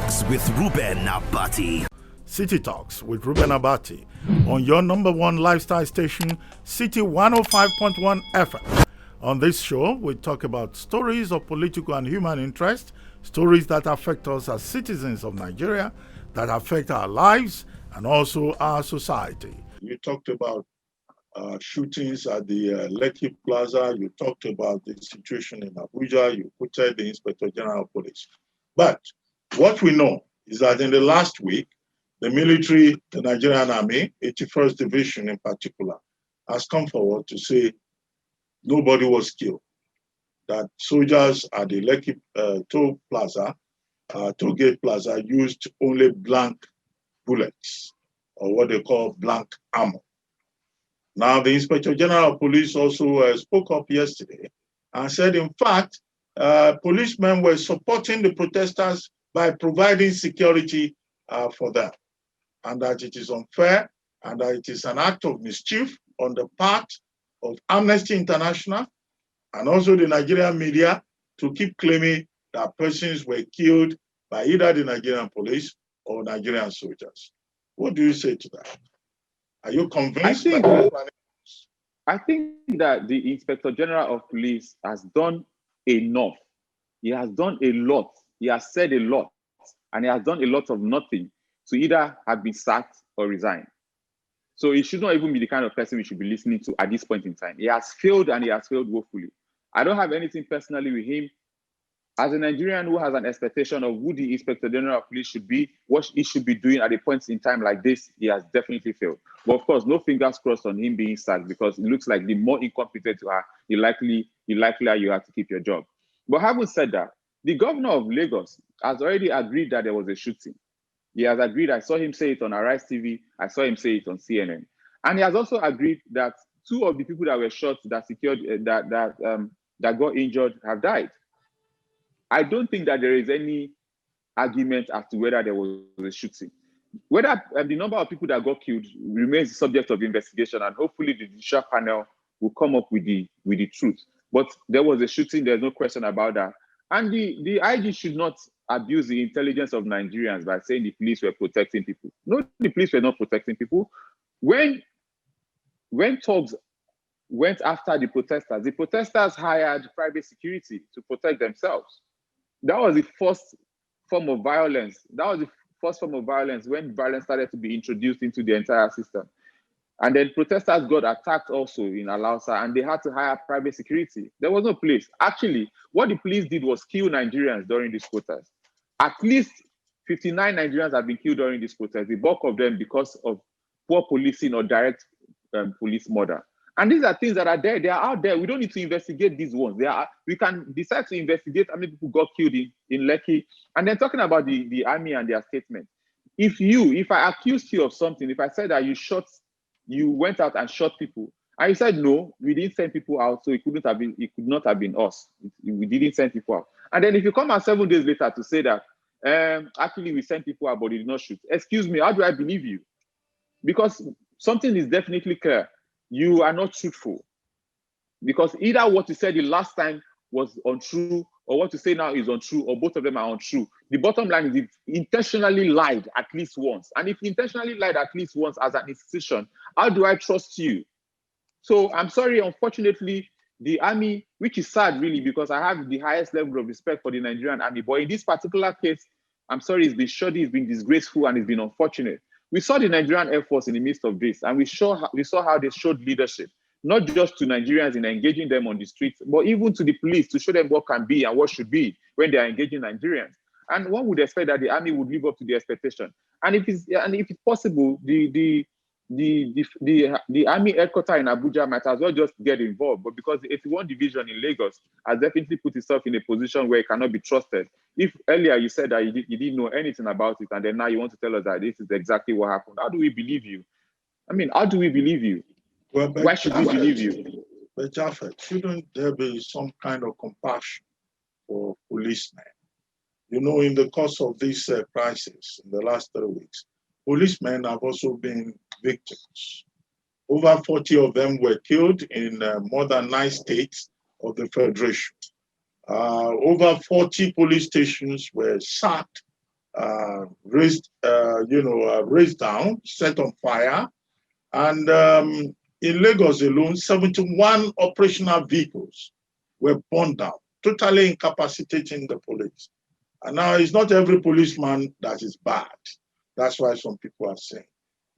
Talks with Reuben Abati. City Talks with Reuben Abati on your number one lifestyle station, City 105.1 FM. On this show, we talk about stories of political and human interest, stories that affect us as citizens of Nigeria, that affect our lives and also our society. You talked about shootings at the Lekki Plaza. You talked about the situation in Abuja. You quoted the Inspector General of Police. But what we know is that in the last week, the military, the Nigerian Army, 81st Division in particular, has come forward to say nobody was killed, that soldiers at the Lekki toll gate plaza used only blank bullets, or what they call blank ammo. Now, the Inspector General of Police also spoke up yesterday and said, in fact, policemen were supporting the protesters by providing security for them, and that it is unfair and that it is an act of mischief on the part of Amnesty International and also the Nigerian media to keep claiming that persons were killed by either the Nigerian police or Nigerian soldiers. What do you say to that? Are you convinced? I think that the Inspector General of Police has done enough. He has done a lot. He has said a lot, and he has done a lot of nothing to either have been sacked or resigned. So he should not even be the kind of person we should be listening to at this point in time. He has failed, and he has failed woefully. I don't have anything personally with him. As a Nigerian who has an expectation of who the Inspector General of Police should be, what he should be doing at a point in time like this, he has definitely failed. But of course, no fingers crossed on him being sacked, because it looks like the more incompetent you are, the likelier you have to keep your job. But having said that, the governor of Lagos has already agreed that there was a shooting. He has agreed. I saw him say it on Arise TV. I saw him say it on CNN. And he has also agreed that two of the people that were shot, that got injured, have died. I don't think that there is any argument as to whether there was a shooting. Whether the number of people that got killed remains the subject of investigation, and hopefully the judicial panel will come up with the truth. But there was a shooting, there's no question about that. And the IG should not abuse the intelligence of Nigerians by saying the police were protecting people. No, the police were not protecting people. When thugs went after the protesters hired private security to protect themselves. That was the first form of violence. When violence started to be introduced into the entire system. And then protesters got attacked also in Alausa, and they had to hire private security. There was no police. Actually, what the police did was kill Nigerians during this protest. At least 59 Nigerians have been killed during this protest, the bulk of them because of poor policing or direct police murder. And these are things that are there. They are out there. We don't need to investigate these ones. We can decide to investigate how many people got killed in Lekki. And then talking about the army and their statement. If I accused you of something, if I said that you went out and shot people, and you said, no, we didn't send people out, so it could not have been us. We didn't send people out. And then if you come out 7 days later to say that, actually we sent people out, but they did not shoot. Excuse me, how do I believe you? Because something is definitely clear. You are not truthful. Because either what you said the last time was untrue, or what you say now is untrue, or both of them are untrue. The bottom line is you intentionally lied at least once. And if you intentionally lied at least once as an institution, how do I trust you? So I'm sorry, unfortunately, the army, which is sad really, because I have the highest level of respect for the Nigerian army, but in this particular case, I'm sorry, it's been shoddy, it's been disgraceful, and it's been unfortunate. We saw the Nigerian Air Force in the midst of this, and we saw how they showed leadership, not just to Nigerians in engaging them on the streets, but even to the police to show them what can be and what should be when they are engaging Nigerians. And one would expect that the army would live up to the expectation. And if it's possible, the army headquarters in Abuja might as well just get involved. But because the 81 division in Lagos has definitely put itself in a position where it cannot be trusted. If earlier you said that you didn't know anything about it, and then now you want to tell us that this is exactly what happened, how do we believe you? I mean, how do we believe you? Well, why should we believe you? But Japheth, shouldn't there be some kind of compassion for policemen? You know, in the course of this crisis, in the last 3 weeks, policemen have also been victims. Over 40 of them were killed in more than 9 states of the Federation. Over 40 police stations were sacked razed down, set on fire. And in Lagos alone, 71 operational vehicles were burned down, totally incapacitating the police. And now it's not every policeman that is bad. That's why some people are saying.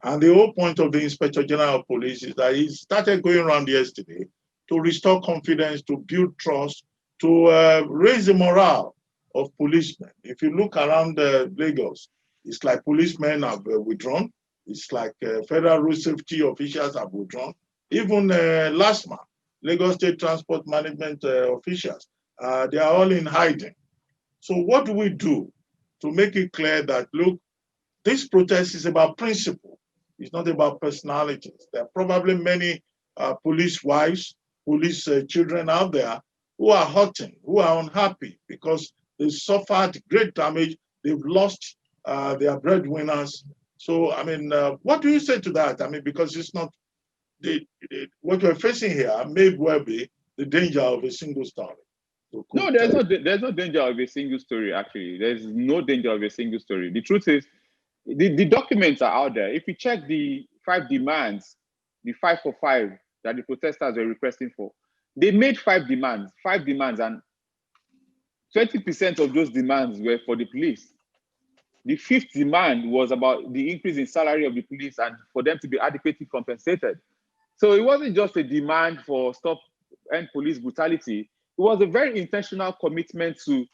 And the whole point of the Inspector General of Police is that he started going around yesterday to restore confidence, to build trust, to raise the morale of policemen. If you look around Lagos, it's like policemen have withdrawn. It's like federal road safety officials have withdrawn. Even LASMA, Lagos State Transport Management officials, they are all in hiding. So what do we do to make it clear that, look, this protest is about principle. It's not about personalities. There are probably many police wives, police children out there who are hurting, who are unhappy because they suffered great damage. They've lost their breadwinners. So, I mean, what do you say to that? I mean, because it's not, what we're facing here may well be the danger of a single story. No, there's no danger of a single story, actually. There's no danger of a single story. The truth is, the documents are out there. If you check the 5 demands, the 5 for 5 that the protesters were requesting for, they made 5 demands, and 20% of those demands were for the police. The 5th demand was about the increase in salary of the police and for them to be adequately compensated. So it wasn't just a demand for stop end police brutality. It was a very intentional commitment to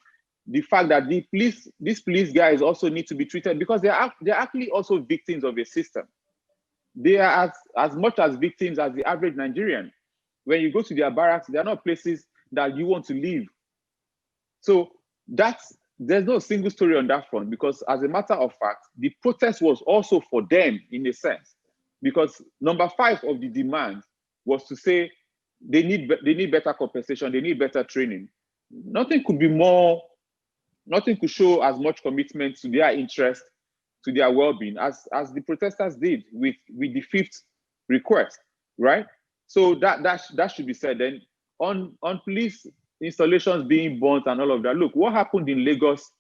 the fact that these police guys also need to be treated because they're actually also victims of a system. They are as much as victims as the average Nigerian. When you go to their barracks, they're not places that you want to live. So there's no single story on that front because as a matter of fact, the protest was also for them in a sense, because number 5 of the demands was to say they need better compensation, they need better training. Nothing could show as much commitment to their interest, to their well-being as the protesters did with the 5th request, right? So that should be said. Then on police installations being burnt and all of that, look, what happened in Lagos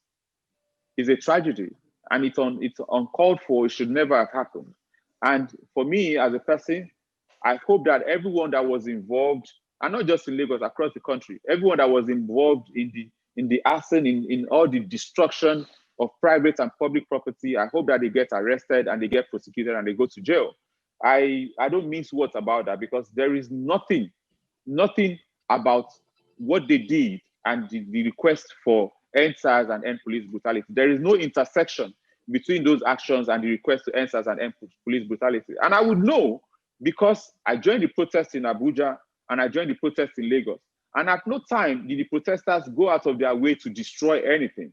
is a tragedy and it's uncalled for. It should never have happened. And for me as a person, I hope that everyone that was involved, and not just in Lagos, across the country, everyone that was involved in the arson, in all the destruction of private and public property, I hope that they get arrested and they get prosecuted and they go to jail. I don't mince words about that because there is nothing about what they did and the request for end SARS and end police brutality. There is no intersection between those actions and the request to end SARS and end police brutality. And I would know because I joined the protest in Abuja and I joined the protest in Lagos. And at no time did the protesters go out of their way to destroy anything.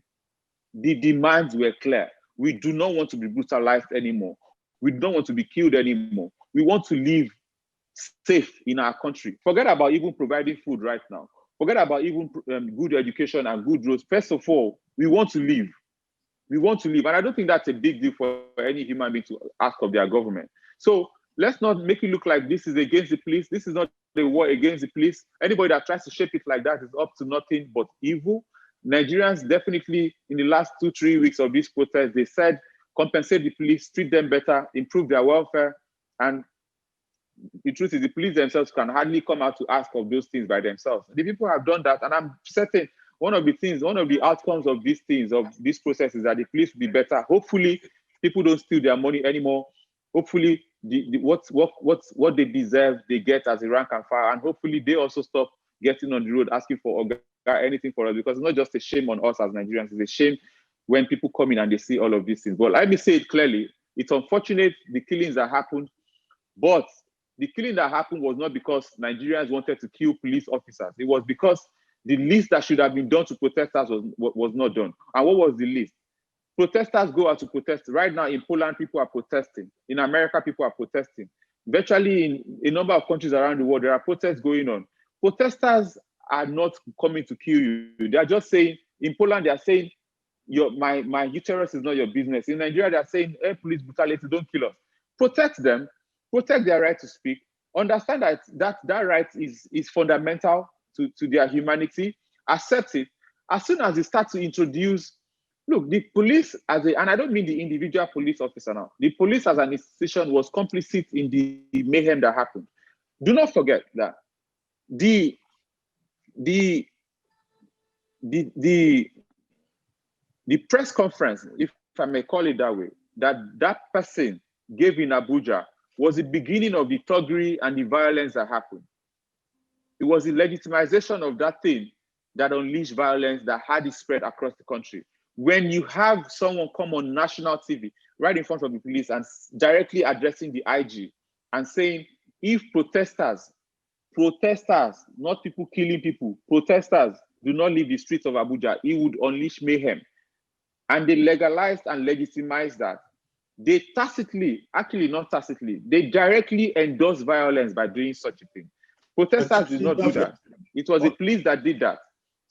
The demands were clear. We do not want to be brutalized anymore. We don't want to be killed anymore. We want to live safe in our country. Forget about even providing food right now. Forget about even good education and good roads. First of all, we want to live. We want to live. And I don't think that's a big deal for any human being to ask of their government. So let's not make it look like this is against the police. This is not a war against the police. Anybody that tries to shape it like that is up to nothing but evil. Nigerians definitely, in the last 2-3 weeks of this protest, they said, compensate the police, treat them better, improve their welfare. And the truth is the police themselves can hardly come out to ask of those things by themselves. The people have done that. And I'm certain one of the outcomes of these things, of this process is that the police will be better. Hopefully, people don't steal their money anymore. Hopefully, what they deserve, they get as a rank and file. And hopefully, they also stop getting on the road asking for anything for us, because it's not just a shame on us as Nigerians, it's a shame when people come in and they see all of these things. But let me say it clearly, it's unfortunate the killings that happened, but the killing that happened was not because Nigerians wanted to kill police officers. It was because the least that should have been done to protesters was not done. And what was the least? Protesters go out to protest. Right now in Poland, people are protesting. In America, people are protesting. Virtually in a number of countries around the world, there are protests going on. Protesters are not coming to kill you. They are just saying, in Poland, they are saying, my uterus is not your business. In Nigeria, they are saying, hey, police brutality, don't kill us. Protect them, protect their right to speak, understand that right is fundamental to their humanity, accept it. As soon as they start to introduce, look, the police and I don't mean the individual police officer now, the police as an institution was complicit in the mayhem that happened. Do not forget that the press conference, if I may call it that way, that person gave in Abuja was the beginning of the thuggery and the violence that happened. It was the legitimization of that thing that unleashed violence that had it spread across the country. When you have someone come on national TV right in front of the police and directly addressing the IG and saying, if protesters, not people killing people, protesters do not leave the streets of Abuja, it would unleash mayhem. And they legalized and legitimized that. They tacitly, actually not tacitly, they directly endorsed violence by doing such a thing. Protesters did not do that. It was the police that did that.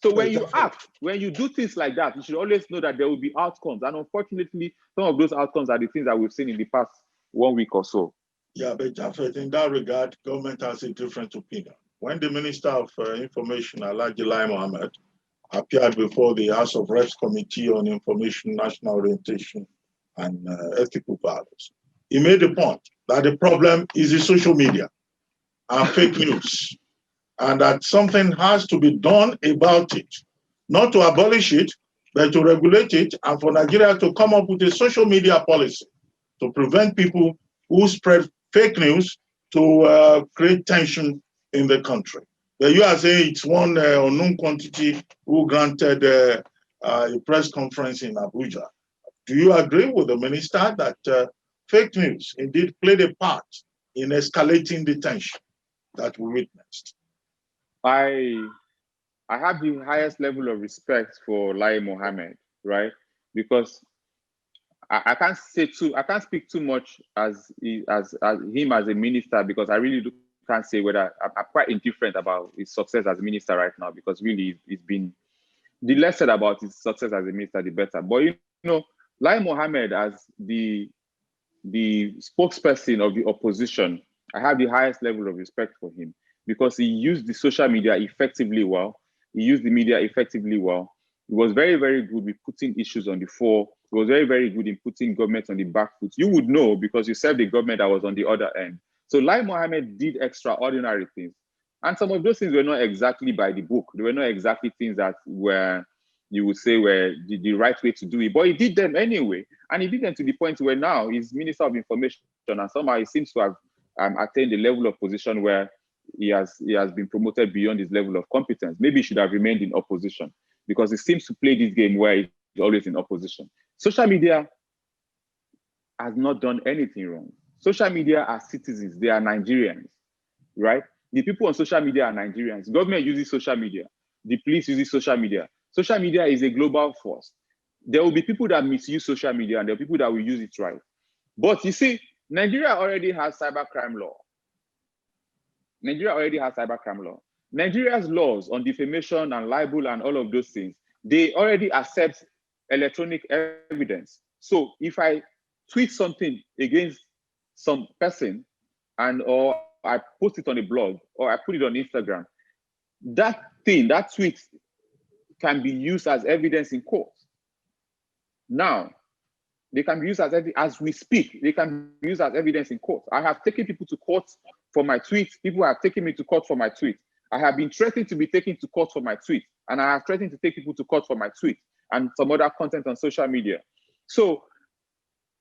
So when you act, when you do things like that, you should always know that there will be outcomes. And unfortunately, some of those outcomes are the things that we've seen in the past 1 week or so. Yeah, but Jafet, in that regard, government has a different opinion. When the Minister of Information, Alhaji Lai Mohammed, appeared before the House of Reps Committee on Information, National Orientation, and Ethical Values, he made the point that the problem is the social media and fake news, and that something has to be done about it, not to abolish it, but to regulate it, and for Nigeria to come up with a social media policy to prevent people who spread fake news to create tension in the country. But you are saying it's one unknown quantity who granted a press conference in Abuja. Do you agree with the minister that fake news indeed played a part in escalating the tension that we witnessed? I have the highest level of respect for Lai Mohammed, right? Because I can't speak too much as him as a minister, because I really can't say whether I'm quite indifferent about his success as a minister right now, because really it's been, the less said about his success as a minister, the better. But you know, Lai Mohammed as the spokesperson of the opposition, I have the highest level of respect for him, because he used the social media effectively well. He used the media effectively well. He was very, very good with putting issues on the fore. He was very, very good in putting government on the back foot. You would know because you served the government that was on the other end. So Lai Mohammed did extraordinary things. And some of those things were not exactly by the book. They were not exactly things that were, you would say, were the right way to do it. But he did them anyway. And he did them to the point where now he's Minister of Information, and somehow he seems to have attained a level of position where he has been promoted beyond his level of competence. Maybe he should have remained in opposition, because he seems to play this game where he's always in opposition. Social media has not done anything wrong. Social media are citizens, they are Nigerians, right? The people on social media are Nigerians. Government uses social media. The police uses social media. Social media is a global force. There will be people that misuse social media, and there are people that will use it right. But you see, Nigeria already has cybercrime law. Nigeria's laws on defamation and libel and all of those things, they already accept electronic evidence. So if I tweet something against some person, or I post it on a blog, or I put it on Instagram, that tweet can be used as evidence in court. Now, they can be used as we speak, they can be used as evidence in court. I have taken people to court for my tweet. People have taken me to court for my tweet. I have been threatened to be taken to court for my tweet, and I have threatened to take people to court for my tweet and some other content on social media. So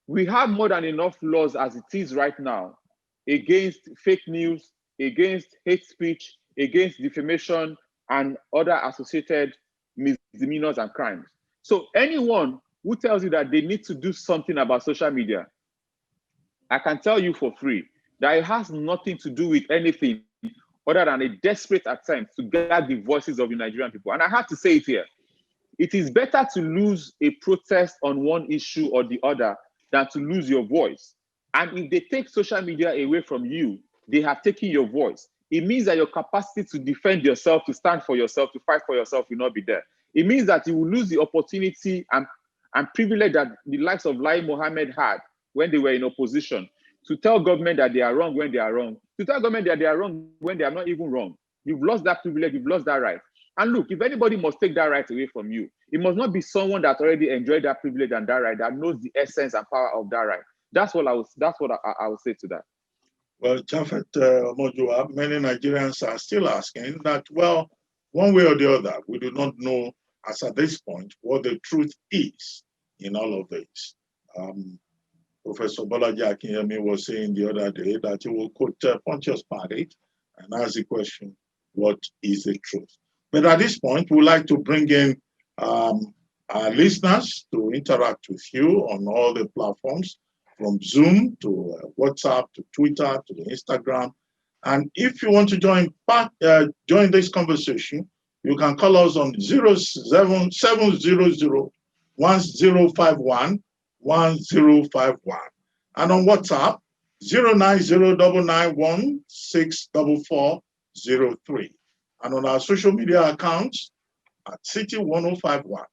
we have more than enough laws as it is right now against fake news, against hate speech, against defamation, and other associated misdemeanors and crimes. So anyone who tells you that they need to do something about social media, I can tell you for free that it has nothing to do with anything other than a desperate attempt to get the voices of the Nigerian people. And I have to say it here. It is better to lose a protest on one issue or the other than to lose your voice. And if they take social media away from you, they have taken your voice. It means that your capacity to defend yourself, to stand for yourself, to fight for yourself will not be there. It means that you will lose the opportunity and privilege that the likes of Lai Mohammed had when they were in opposition, to tell government that they are wrong when they are wrong, to tell government that they are wrong when they are not even wrong. You've lost that privilege, you've lost that right. And look, if anybody must take that right away from you, It must not be someone that already enjoyed that privilege and that right, that knows the essence and power of that right. That's what I would say to that. Well, Japhet Omojuwa, many Nigerians are still asking that, well, one way or the other, we do not know as at this point what the truth is in all of this. Professor Bolaji Akinyemi was saying the other day that he will quote Pontius Pilate and ask the question, what is the truth? But at this point, we'd like to bring in our listeners to interact with you on all the platforms, from Zoom to WhatsApp to Twitter to Instagram. And if you want to join this conversation, you can call us on 700-1051 1051 and on WhatsApp 09099164403 and on our social media accounts at City1051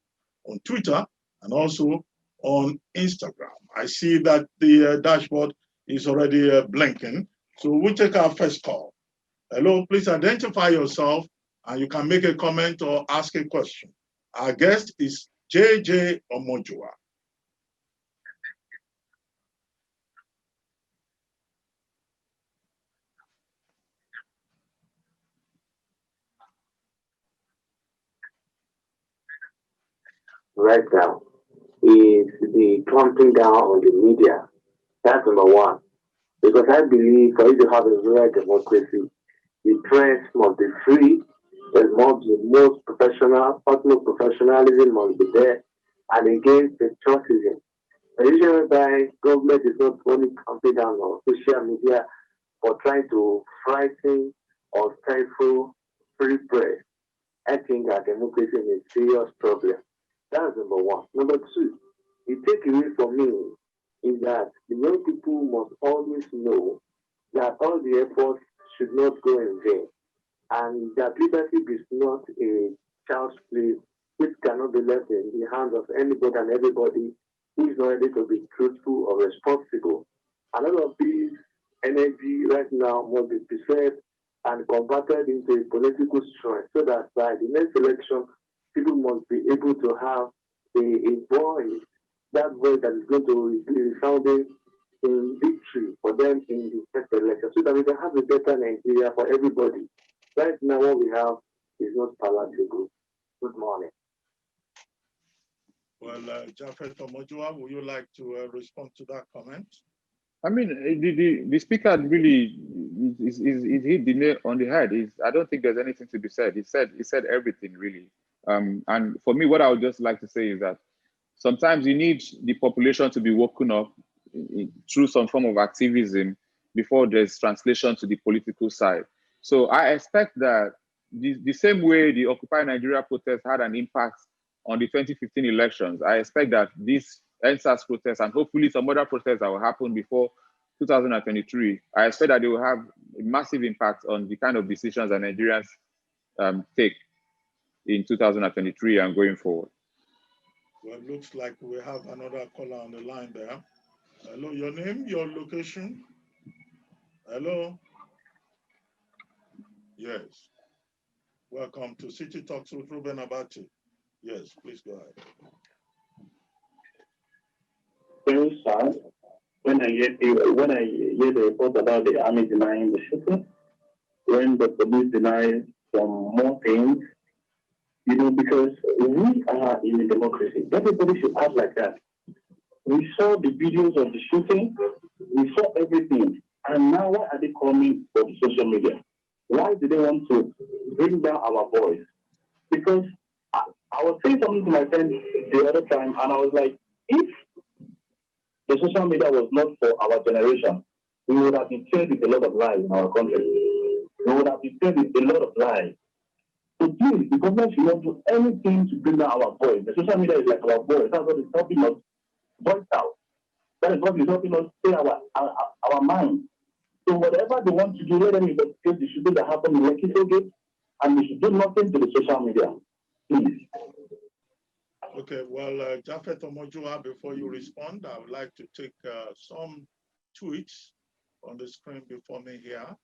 on Twitter and also on Instagram. I see that the dashboard is already blinking, so we'll take our first call. Hello, please identify yourself and you can make a comment or ask a question. Our guest is JJ Omojuwa. Right now is the clamping down on the media. That's number one. Because I believe for you to have a real democracy, the press must be free, there must be most professional, utmost professionalism must be there, and against patriotism. The issue whereby government is not only clamping down on social media for trying to frighten or stifle free press. I think our democracy is a serious problem. That's number one. Number two, the takeaway for me is that the young people must always know that all the efforts should not go in vain, and that leadership is not a child's play which cannot be left in the hands of anybody and everybody who is not ready to be truthful or responsible. A lot of this energy right now must be preserved and converted into a political strength so that by the next election, people must be able to have a voice, that voice that is going to be resounding in victory for them in the next election so that we can have a better Nigeria for everybody. Right now, what we have is not palatable. Good morning. Well, Japhet Omojuwa, would you like to respond to that comment? I mean, the speaker really is hit the nail on the head. I don't think there's anything to be said. He said everything really. And for me, what I would just like to say is that sometimes you need the population to be woken up through some form of activism before there's translation to the political side. So I expect that the same way the Occupy Nigeria protest had an impact on the 2015 elections, I expect that this NSAS protest and hopefully some other protests that will happen before 2023, I expect that they will have a massive impact on the kind of decisions that Nigerians take in 2023 and going forward. Well, it looks like we have another caller on the line there. Hello, your name, your location? Hello? Yes. Welcome to City Talks with Reuben Abati. Yes, please go ahead. Very sad when I hear the report about the army denying the shooting, when the police deny some more things, because we are in a democracy. Everybody should act like that. We saw the videos of the shooting, we saw everything, and now why are they coming for the social media? Why do they want to bring down our voice? Because I was saying something to my friend the other time, and I was like, if the social media was not for our generation, we would have been filled with a lot of lies in our country. We would have been filled with a lot of lies. So please, the government should not do anything to bring down our voice. The social media is like our voice. That's what is helping us voice out. That is what is helping us say our mind. So whatever they want to do, let them investigate the shooting that happened in Lekki, and they should do nothing to the social media. Please. Okay, well, Japhet Omojuwa, before you respond, I would like to take some tweets on the screen before me here.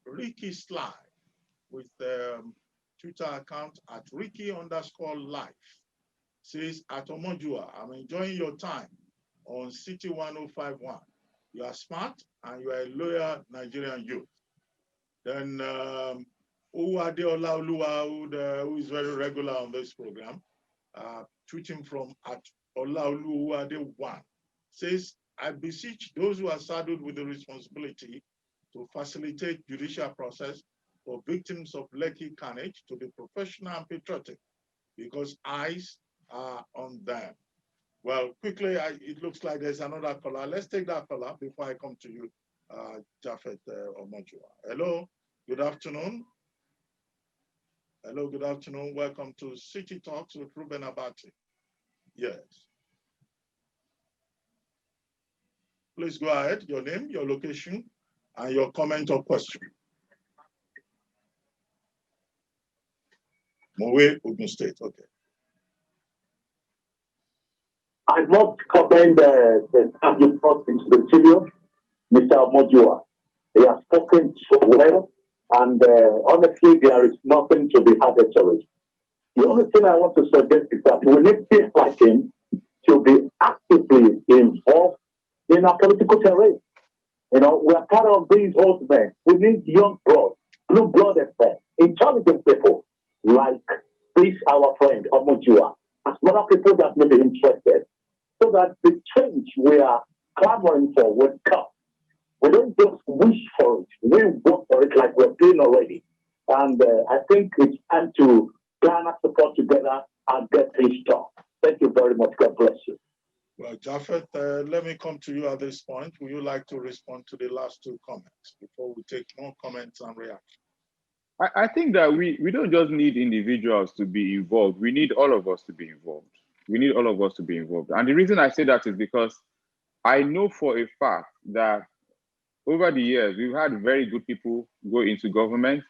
Ricky Sly with the Twitter account at Ricky_life says, at Omojuwa, I'm enjoying your time on City 1051. You are smart and you are a loyal Nigerian youth. Then Uwade Olaoluwa, who is very regular on this program, tweeting from at Olaoluwade1, says, I beseech those who are saddled with the responsibility to facilitate judicial process for victims of Lekki carnage to be professional and patriotic, because eyes are on them. Well, quickly, it looks like there's another caller. Let's take that caller before I come to you, Japhet Omojuwa. Hello, good afternoon. Hello, good afternoon. Welcome to City Talks with Reuben Abati. Yes. Please go ahead, your name, your location, and your comment or question. Mowe, Ogun State, okay. I must commend the Cabinet into the studio, Mr. Omojuwa. He has spoken so well, and honestly, there is nothing to be added to it. The only thing I want to suggest is that we need people like him to be actively involved in our political terrain. You know, we are part of these old men. We need young blood, blue-blooded men, intelligent people like this, our friend Omojuwa, as other people that may be interested, so that the change we are clamoring for will come. We don't just wish for it, we work for it like we're doing already. And I think it's time to plan our support together and get things done. Thank you very much. God bless you. Well, Japhet, let me come to you at this point. Would you like to respond to the last two comments before we take more comments and reactions? I think that we don't just need individuals to be involved. We need all of us to be involved. We need all of us to be involved. And the reason I say that is because I know for a fact that over the years, we've had very good people go into government,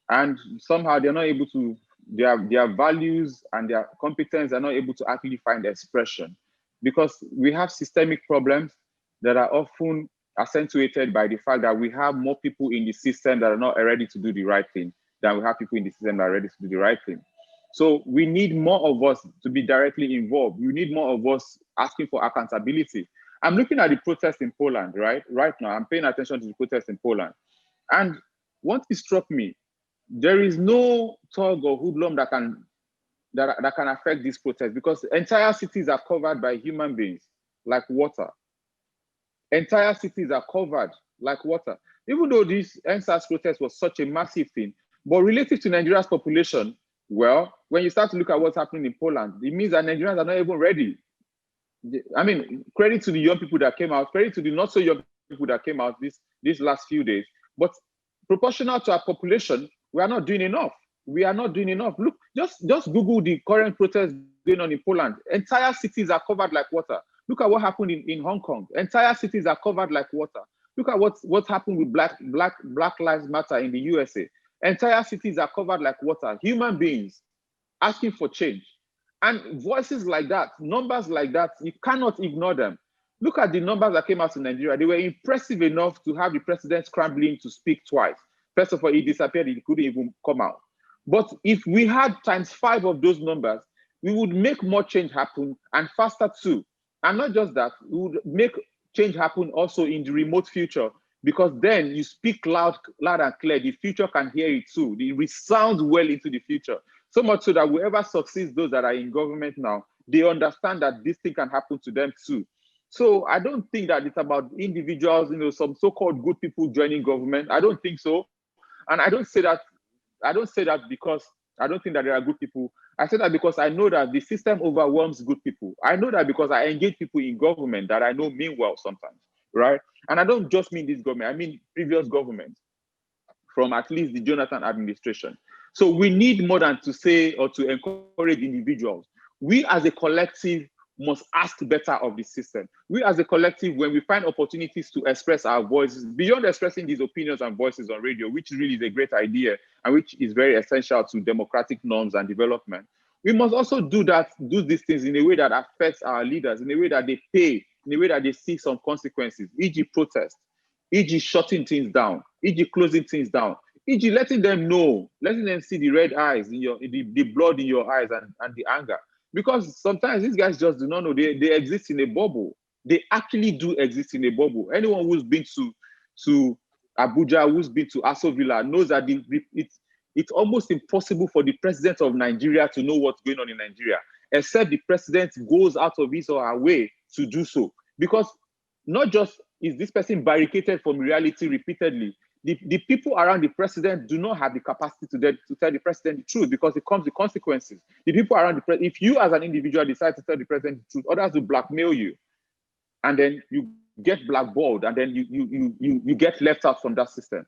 and somehow they're not able to, their values and their competence are not able to actually find expression, because we have systemic problems that are often accentuated by the fact that we have more people in the system that are not ready to do the right thing than we have people in the system that are ready to do the right thing. So we need more of us to be directly involved. We need more of us asking for accountability. I'm looking at the protest in Poland, right now. I'm paying attention to the protest in Poland. And one thing struck me, there is no tug or hoodlum that can affect this protest, because entire cities are covered by human beings like water. Entire cities are covered like water. Even though this NSAS protest was such a massive thing, but relative to Nigeria's population, well, when you start to look at what's happening in Poland, it means that Nigerians are not even ready. I mean, credit to the young people that came out, credit to the not so young people that came out these last few days, but proportional to our population, we are not doing enough. We are not doing enough. Look, just Google the current protests going on in Poland. Entire cities are covered like water. Look at what happened in Hong Kong. Entire cities are covered like water. Look at what's happened with Black Lives Matter in the USA. Entire cities are covered like water. Human beings asking for change. And voices like that, numbers like that, you cannot ignore them. Look at the numbers that came out in Nigeria. They were impressive enough to have the president scrambling to speak twice. First of all, he disappeared. He couldn't even come out. But if we had ×5 of those numbers, we would make more change happen, and faster too. And not just that, we would make change happen also in the remote future, because then you speak loud and clear. The future can hear it too. It resounds well into the future. So much so that whoever succeeds, those that are in government now, they understand that this thing can happen to them too. So I don't think that it's about individuals, some so-called good people joining government. I don't think so. And I don't say that because I don't think that there are good people. I say that because I know that the system overwhelms good people. I know that because I engage people in government that I know mean well sometimes, right? And I don't just mean this government, I mean previous government, from at least the Jonathan administration. So we need more than to say or to encourage individuals. We as a collective must ask better of the system. We as a collective, when we find opportunities to express our voices, beyond expressing these opinions and voices on radio, which really is a great idea and which is very essential to democratic norms and development, we must also do these things in a way that affects our leaders, in a way that they pay, in a way that they see some consequences, e.g. protest, e.g. shutting things down, e.g. closing things down, e.g. letting them know, letting them see the red eyes, the blood in your eyes and the anger. Because sometimes these guys just do not know they exist in a bubble. They actually do exist in a bubble. Anyone who's been to Abuja, who's been to Aso Villa, knows that it's almost impossible for the president of Nigeria to know what's going on in Nigeria, except the president goes out of his or her way to do so. Because not just is this person barricaded from reality repeatedly, the people around the president do not have the capacity to tell the president the truth, because it comes with consequences. The people around the president, if you as an individual decide to tell the president the truth, others will blackmail you, and then you get blackballed, and then you get left out from that system.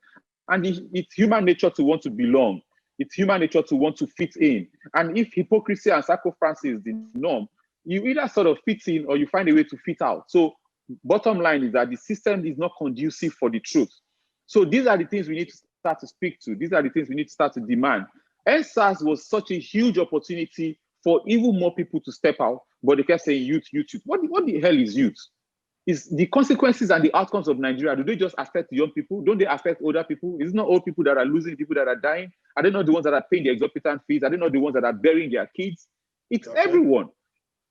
And it's human nature to want to belong. It's human nature to want to fit in. And if hypocrisy and sacrifice is the norm, you either sort of fit in or you find a way to fit out. So bottom line is that the system is not conducive for the truth. So these are the things we need to start to speak to. These are the things we need to start to demand. SARS was such a huge opportunity for even more people to step out, but they kept saying youth. What the hell is youth? Is the consequences and the outcomes of Nigeria, do they just affect young people? Don't they affect older people? Is it not old people that are losing, people that are dying? Are they not the ones that are paying the exorbitant fees? Are they not the ones that are burying their kids? It's everyone.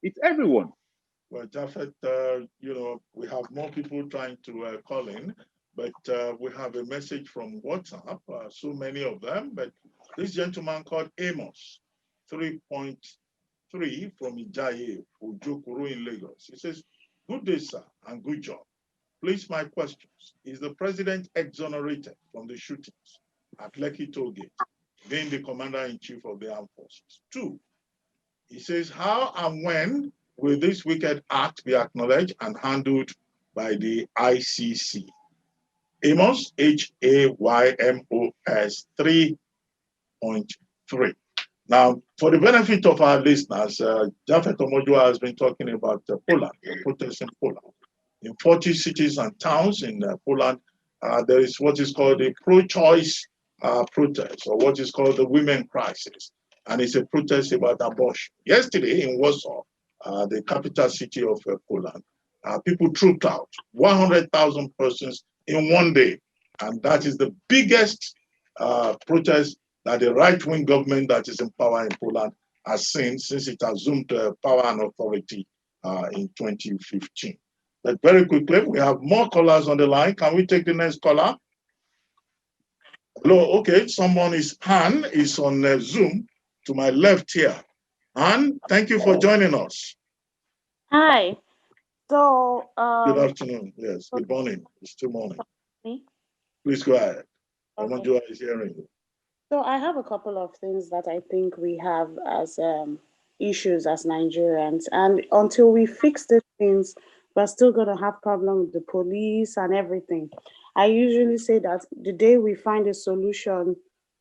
It's everyone. Well, Japhet, we have more people trying to call in, but we have a message from WhatsApp, so many of them. But this gentleman called Amos, 3.3 from Ijaye, Ojokoro in Lagos. He says, "Good day, sir, and good job. Please, my questions. Is the president exonerated from the shootings at Lekki Tollgate, being the commander-in-chief of the armed forces? 2, he says, how and when will this wicked act be acknowledged and handled by the ICC? Amos, Haymos 3.3. Now, for the benefit of our listeners, Japhet Omojuwa has been talking about Poland, the protests in Poland. In 40 cities and towns in Poland, there is what is called a pro-choice protest, or what is called the women crisis. And it's a protest about abortion. Yesterday in Warsaw, the capital city of Poland, people trooped out, 100,000 persons in one day. And that is the biggest protest that the right-wing government that is in power in Poland has seen since it assumed power and authority in 2015. But very quickly, we have more callers on the line. Can we take the next caller? Hello, okay, Han is on Zoom to my left here. Han, thank you for joining us. Hi. So, good afternoon. Yes, good morning. It's still morning. Please go ahead. Omojuwa is hearing you. So I have a couple of things that I think we have as issues as Nigerians. And until we fix these things, we're still going to have problems with the police and everything. I usually say that the day we find a solution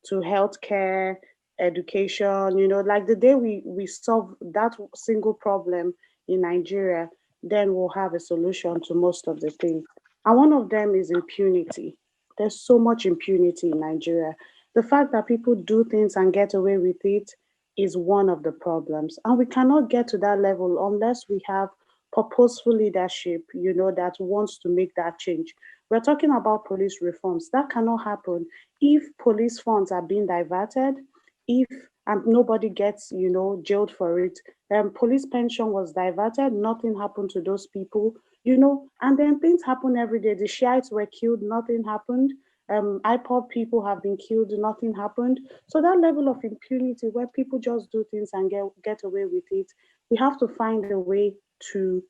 to healthcare, education, like the day we solve that single problem in Nigeria, then we'll have a solution to most of the things. And one of them is impunity. There's so much impunity in Nigeria. The fact that people do things and get away with it is one of the problems. And we cannot get to that level unless we have purposeful leadership, that wants to make that change. We're talking about police reforms. That cannot happen if police funds are being diverted, if and nobody gets, jailed for it. Police pension was diverted, nothing happened to those people, and then things happen every day. The Shiites were killed, nothing happened. IPOB people have been killed, nothing happened. So that level of impunity where people just do things and get away with it, we have to find a way to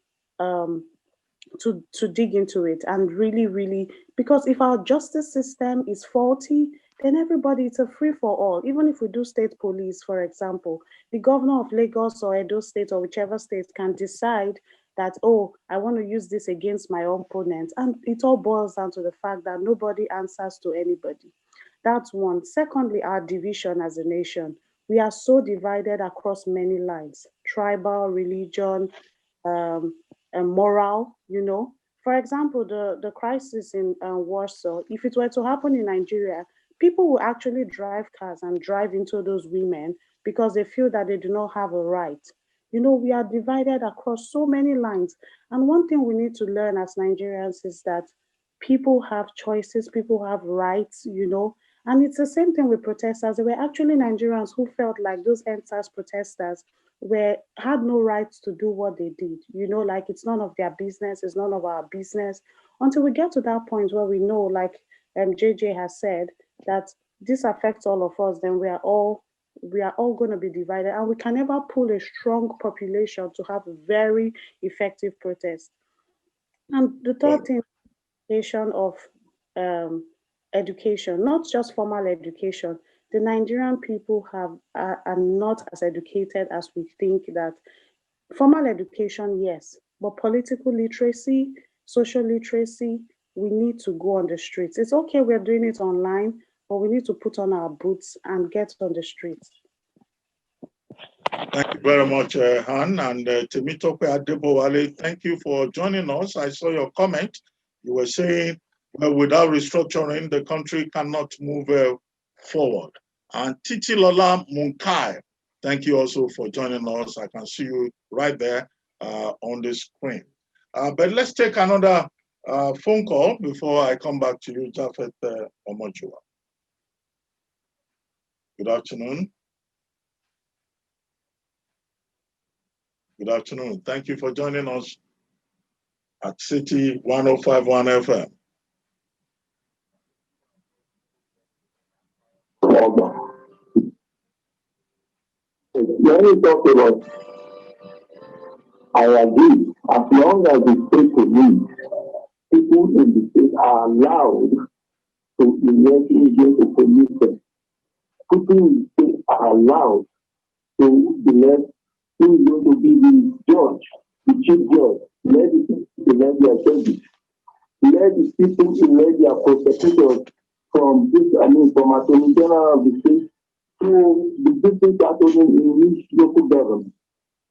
dig into it and really, because if our justice system is faulty, then everybody, it's a free for all. Even if we do state police, for example, the governor of Lagos or Edo State or whichever state can decide that, I want to use this against my opponent. And it all boils down to the fact that nobody answers to anybody. That's one. Secondly, our division as a nation. We are so divided across many lines, tribal, religion, and moral, For example, the crisis in Warsaw, if it were to happen in Nigeria, people will actually drive cars and drive into those women because they feel that they do not have a right. We are divided across so many lines. And one thing we need to learn as Nigerians is that people have choices, people have rights, and it's the same thing with protesters. There were actually Nigerians who felt like those EndSARS protesters had no rights to do what they did. Like it's none of their business, it's none of our business, until we get to that point where we know, like JJ has said, that this affects all of us. Then we are all going to be divided, and we can never pull a strong population to have very effective protest. And the third thing, of education, not just formal education. The Nigerian people are not as educated as we think. That formal education, yes, but political literacy, social literacy, we need to go on the streets. It's okay, we're doing it online, but we need to put on our boots and get on the streets. Thank you very much, Han. And Temitope Adebowale, thank you for joining us. I saw your comment. You were saying, well, without restructuring, the country cannot move forward. And Titilola Munkai, thank you also for joining us. I can see you right there on the screen. But let's take another phone call before I come back to you, Japhet Omojuwa. Good afternoon. Good afternoon. Thank you for joining us at City 105.1 FM. When we talk about, I agree, as long as the state police, people in the state are allowed to engage to police them. People in the state are allowed to elect who is going to be the judge, the chief judge. Let the people elect their judges. Let the people elect their prosecutors from from Attorney General of the state to the district attorney in each local government.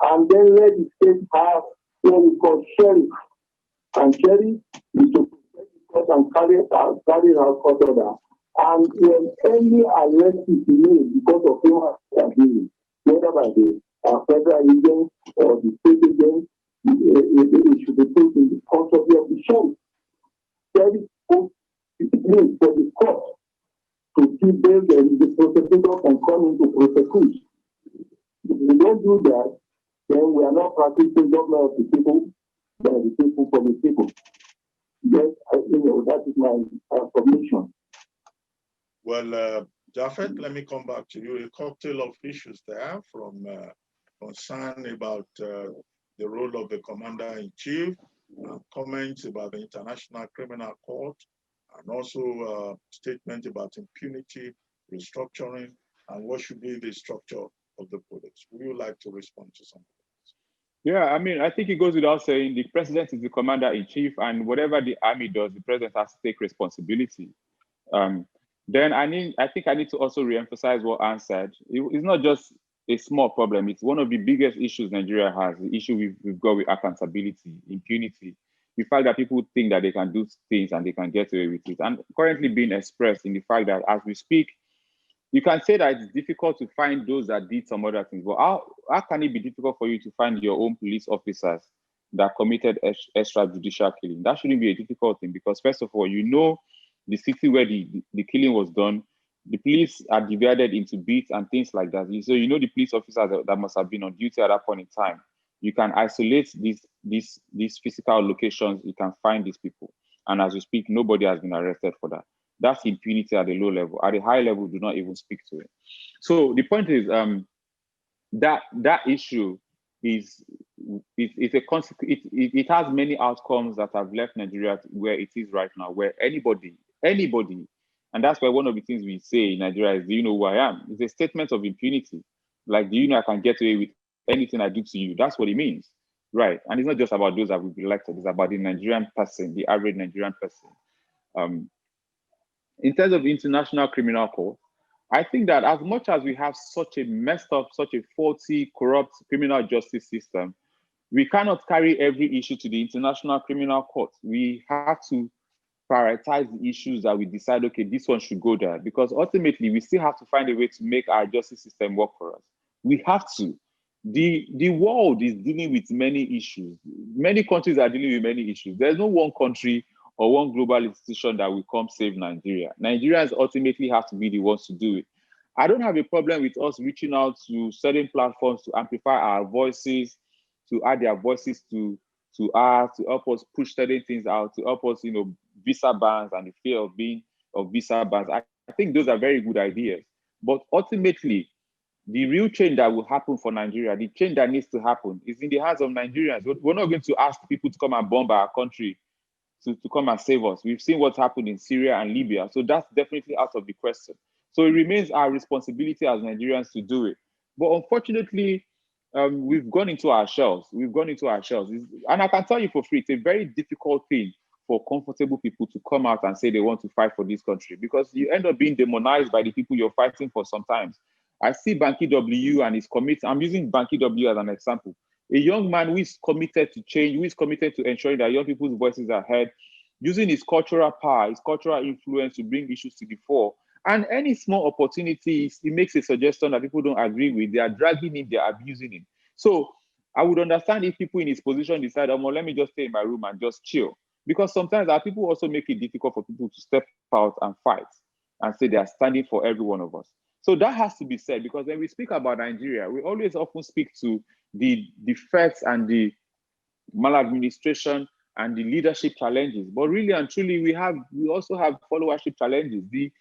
And then let the state have what we call sheriff. And sheriff is to protect the court and carry out court order. And when any arrest is made because of human abuse, whether by the federal agents or the state agents, it should be put in the custody of the sheriff. Sheriff means for the court to see them, the prosecutor can come into prosecute. If we don't do that, then we are not practicing government of the people, by the people for the people. Yes, that is my submission. Well, Japhet, let me come back to you. A cocktail of issues there, from concern about the role of the commander-in-chief, comments about the International Criminal Court, and also statement about impunity, restructuring, and what should be the structure of the police. Would you like to respond to something? Yeah, I mean, I think it goes without saying the president is the commander-in-chief, and whatever the army does, the president has to take responsibility. Then I think I need to also reemphasize what Anne said. It's not just a small problem. It's one of the biggest issues Nigeria has, the issue we've got with accountability, impunity. The fact that people think that they can do things and they can get away with it. And currently being expressed in the fact that as we speak, you can say that it's difficult to find those that did some other things, but how can it be difficult for you to find your own police officers that committed extrajudicial killing? That shouldn't be a difficult thing, because first of all, you know the city where the killing was done, the police are divided into beats and things like that. So you know the police officers that must have been on duty at that point in time. You can isolate these physical locations, you can find these people. And as we speak, nobody has been arrested for that. That's impunity at the low level. At the high level, do not even speak to it. So the point is that issue is a consequence. It has many outcomes that have left Nigeria where it is right now, where anybody, and that's why one of the things we say in Nigeria is, do you know who I am? It's a statement of impunity. Like, do you know I can get away with anything I do to you? That's what it means, right? And it's not just about those that will be elected. It's about the Nigerian person, the average Nigerian person. In terms of International Criminal Court, I think that as much as we have such a messed up, such a faulty, corrupt criminal justice system, we cannot carry every issue to the International Criminal Court. We have to prioritize the issues that we decide, okay, this one should go there, because ultimately we still have to find a way to make our justice system work for us. We have to. The world is dealing with many issues. Many countries are dealing with many issues. There's no one country or one global institution that will come save Nigeria. Nigerians ultimately have to be the ones to do it. I don't have a problem with us reaching out to certain platforms to amplify our voices, to add their voices to ours, to help us push certain things out, to help us, visa bans and the fear of visa bans. I think those are very good ideas. But ultimately, the real change that will happen for Nigeria, the change that needs to happen, is in the hands of Nigerians. We're not going to ask people to come and bomb our country to come and save us. We've seen what's happened in Syria and Libya. So that's definitely out of the question. So it remains our responsibility as Nigerians to do it. But unfortunately, we've gone into our shells. And I can tell you for free, it's a very difficult thing for comfortable people to come out and say they want to fight for this country, because you end up being demonized by the people you're fighting for sometimes. I see Banky W and his commitment. I'm using Banky W as an example. A young man who is committed to change, who is committed to ensuring that young people's voices are heard, using his cultural power, his cultural influence to bring issues to the fore. And any small opportunity, he makes a suggestion that people don't agree with, they are dragging him, they are abusing him. So I would understand if people in his position decide, oh, well, let me just stay in my room and just chill. Because sometimes our people also make it difficult for people to step out and fight and say they are standing for every one of us. So that has to be said, because when we speak about Nigeria, we always often speak to the defects and the maladministration and the leadership challenges. But really and truly, we also have followership challenges. The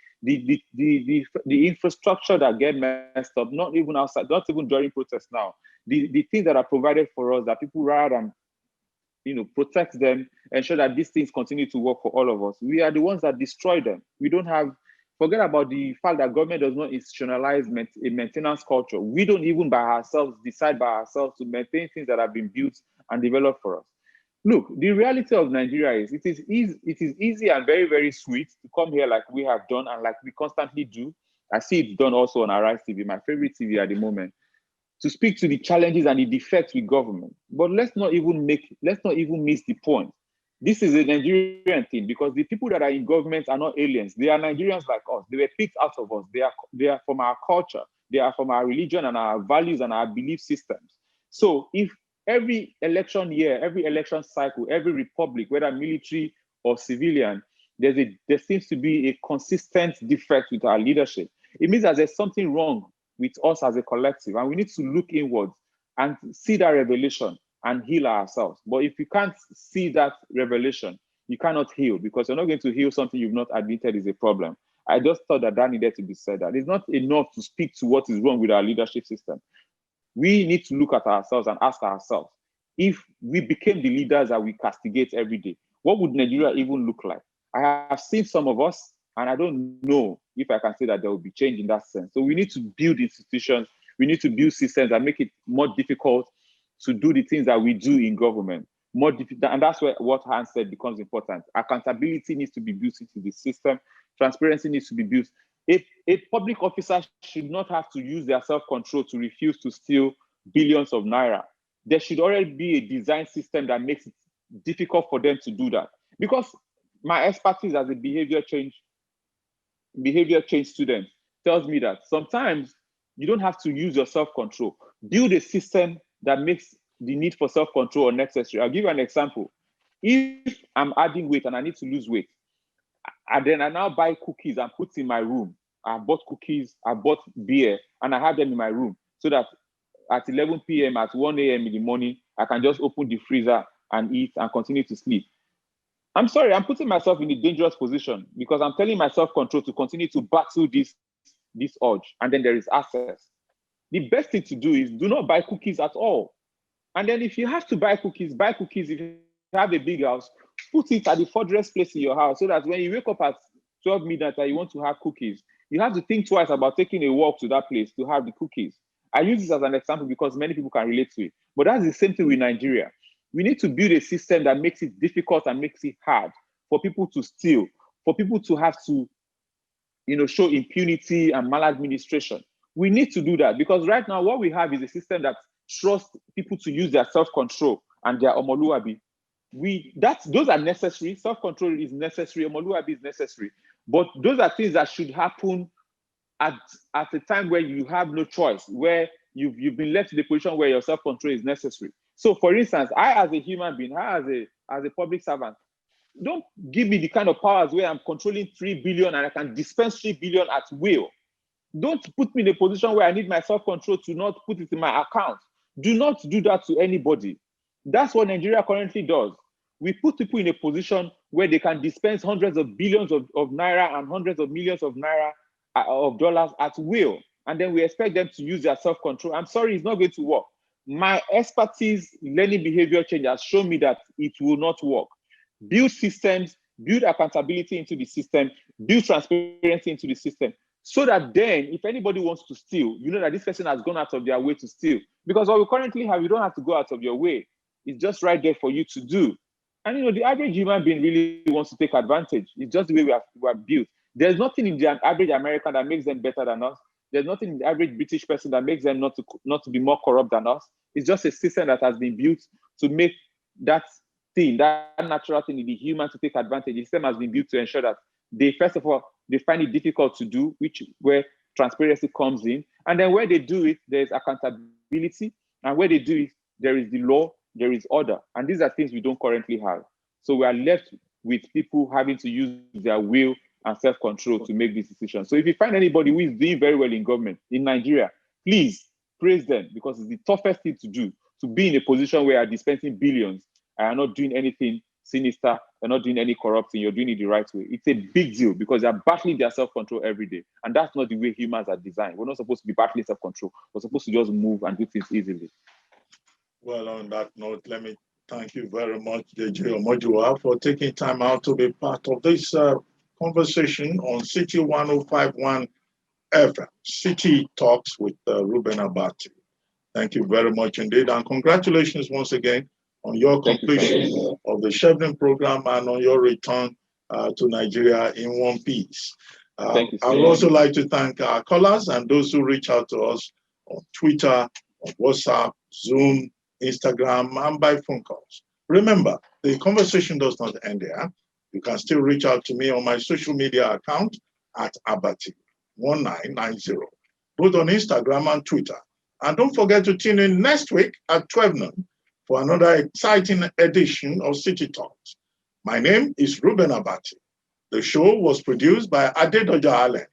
infrastructure that get messed up, not even outside, not even during protests now. The things that are provided for us, that people rather than protect them, ensure that these things continue to work for all of us, we are the ones that destroy them. We don't have. Forget about the fact that government does not institutionalize a maintenance culture. We don't even decide by ourselves to maintain things that have been built and developed for us. Look, the reality of Nigeria is it is easy and very, very sweet to come here like we have done and like we constantly do. I see it's done also on Arise TV, my favorite TV at the moment, to speak to the challenges and the defects with government. But let's not even miss the point. This is a Nigerian thing, because the people that are in government are not aliens. They are Nigerians like us. They were picked out of us. They are from our culture. They are from our religion and our values and our belief systems. So if every election year, every election cycle, every republic, whether military or civilian, there seems to be a consistent defect with our leadership, it means that there's something wrong with us as a collective, and we need to look inwards and see that revelation and heal ourselves. But if you can't see that revelation, you cannot heal, because you're not going to heal something you've not admitted is a problem. I just thought that needed to be said, that it's not enough to speak to what is wrong with our leadership system. We need to look at ourselves and ask ourselves, if we became the leaders that we castigate every day, what would Nigeria even look like? I have seen some of us, and I don't know if I can say that there will be change in that sense. So we need to build institutions, we need to build systems that make it more difficult to do the things that we do in government. More difficult, and that's where what Hans said becomes important. Accountability needs to be built into the system. Transparency needs to be built. A public officer should not have to use their self-control to refuse to steal billions of naira. There should already be a design system that makes it difficult for them to do that. Because my expertise as a behavior change student tells me that sometimes you don't have to use your self-control. Build a system that makes the need for self-control unnecessary. I'll give you an example. If I'm adding weight and I need to lose weight, and then I now buy cookies and put in my room. I bought cookies, I bought beer, and I have them in my room, so that at 11 p.m., at 1 a.m. in the morning, I can just open the freezer and eat and continue to sleep. I'm sorry, I'm putting myself in a dangerous position, because I'm telling my self-control to continue to battle this urge, and then there is access. The best thing to do is do not buy cookies at all. And then if you have to buy cookies. If you have a big house, put it at the furthest place in your house, so that when you wake up at 12 midnight and you want to have cookies, you have to think twice about taking a walk to that place to have the cookies. I use this as an example because many people can relate to it. But that's the same thing with Nigeria. We need to build a system that makes it difficult and makes it hard for people to steal, for people to have to, show impunity and maladministration. We need to do that, because right now what we have is a system that trusts people to use their self-control and their Omoluabi. Those are necessary. Self-control is necessary. Omoluabi is necessary. But those are things that should happen at a time where you have no choice, where you've been left in a position where your self-control is necessary. So, for instance, I as a human being, as a public servant, don't give me the kind of powers where I'm controlling 3 billion and I can dispense 3 billion at will. Don't put me in a position where I need my self-control to not put it in my account. Do not do that to anybody. That's what Nigeria currently does. We put people in a position where they can dispense hundreds of billions of naira and hundreds of millions of naira of dollars at will. And then we expect them to use their self-control. I'm sorry, it's not going to work. My expertise in learning behavior change has shown me that it will not work. Build systems, build accountability into the system, build transparency into the system, so that then if anybody wants to steal, you know that this person has gone out of their way to steal. Because what we currently have, you don't have to go out of your way. It's just right there for you to do. And you know, the average human being really wants to take advantage. It's just the way we are built. There's nothing in the average American that makes them better than us. There's nothing in the average British person that makes them not to be more corrupt than us. It's just a system that has been built to make that thing, that natural thing in the human to take advantage. The system has been built to ensure that they, first of all, they find it difficult to do, where transparency comes in. And then where they do it, there's accountability. And where they do it, there is the law, there is order. And these are things we don't currently have. So we are left with people having to use their will and self-control to make these decisions. So if you find anybody who is doing very well in government in Nigeria, please praise them, because it's the toughest thing to do, to be in a position where you're dispensing billions and are not doing anything sinister, you're not doing any corrupting, you're doing it the right way. It's a big deal because they're battling their self-control every day. And that's not the way humans are designed. We're not supposed to be battling self-control. We're supposed to just move and do things easily. Well, on that note, let me thank you very much, JJ Omojuwa, for taking time out to be part of this conversation on City 1051 FM, City Talks with Reuben Abati. Thank you very much indeed. And congratulations once again on your completion of the Chevron program and on your return to Nigeria in one piece. I would also like to thank our callers and those who reach out to us on Twitter, on WhatsApp, Zoom, Instagram, and by phone calls. Remember, the conversation does not end there. You can still reach out to me on my social media account at Abati1990, both on Instagram and Twitter. And don't forget to tune in next week at 12 noon for another exciting edition of City Talks. My name is Reuben Abati. The show was produced by Adedoja Allen,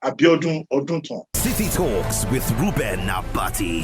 Abiodun Odunton. City Talks with Reuben Abati.